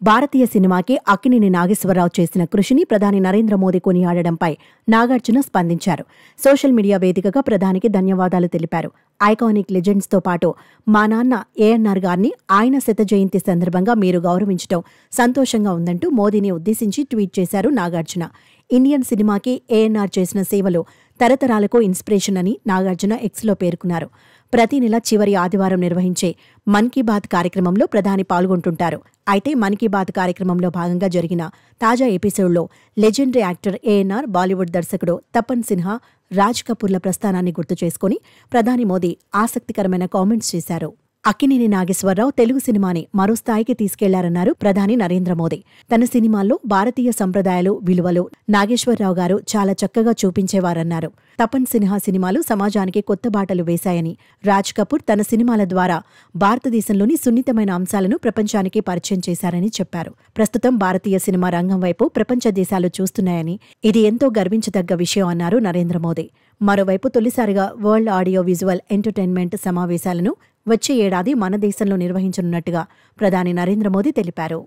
భారతీయ సినిమాకి అక్కినేని నాగేశ్వరరావు చేసిన కృషిని ప్రధాని నరేంద్ర మోదీ కొనియాడడంపై నాగార్జున స్పందించారు. సోషల్ మీడియా వేదికగా ప్రధానికి ధన్యవాదాలు తెలిపారు. ఐకానిక్ లెజెండ్స్తో పాటు మా నాన్న ఏఎన్ఆర్ గారిని ఆయన శత జయంతి సందర్భంగా మీరు గౌరవించడం సంతోషంగా ఉందంటూ మోదీని ఉద్దేశించి ట్వీట్ చేశారు నాగార్జున. ఇండియన్ సినిమాకి ఏఎన్ఆర్ చేసిన సేవలు తరతరాలకు ఇన్స్పిరేషన్ అని నాగార్జున ఎక్స్లో పేర్కొన్నారు. ప్రతి నెల చివరి ఆదివారం నిర్వహించే మన్ కీ బాత్ కార్యక్రమంలో ప్రధాని పాల్గొంటుంటారు. అయితే మన్ కీ బాత్ కార్యక్రమంలో భాగంగా జరిగిన తాజా ఎపిసోడ్లో లెజెండరీ యాక్టర్ ఏఎన్ఆర్, బాలీవుడ్ దర్శకుడు తపన్ సిన్హా, రాజ్ కపూర్ల ప్రస్థానాన్ని గుర్తు చేసుకుని ప్రధాని మోదీ ఆసక్తికరమైన కామెంట్స్ చేశారు. అక్కినేని నాగేశ్వరరావు తెలుగు సినిమాని మరో స్థాయికి తీసుకెళ్లారన్నారు ప్రధాని నరేంద్ర మోదీ. తన సినిమాల్లో భారతీయ సంప్రదాయాలు, విలువలు నాగేశ్వరరావు గారు చాలా చక్కగా చూపించేవారన్నారు. తపన్ సిన్హా సినిమాలు సమాజానికి కొత్త బాటలు వేశాయని, రాజ్ కపూర్ తన సినిమాల ద్వారా భారతదేశంలోని సున్నితమైన అంశాలను ప్రపంచానికి పరిచయం చేశారని చెప్పారు. ప్రస్తుతం భారతీయ సినిమా రంగం వైపు ప్రపంచ దేశాలు చూస్తున్నాయని, ఇది ఎంతో గర్వించదగ్గ విషయం అన్నారు నరేంద్ర మోదీ. మరోవైపు తొలిసారిగా వరల్డ్ ఆడియో విజువల్ ఎంటర్టైన్మెంట్ సమావేశాలను వచ్చే ఏడాది మన దేశంలో నిర్వహించనున్నట్టుగా ప్రధాని నరేంద్ర మోదీ తెలిపారు.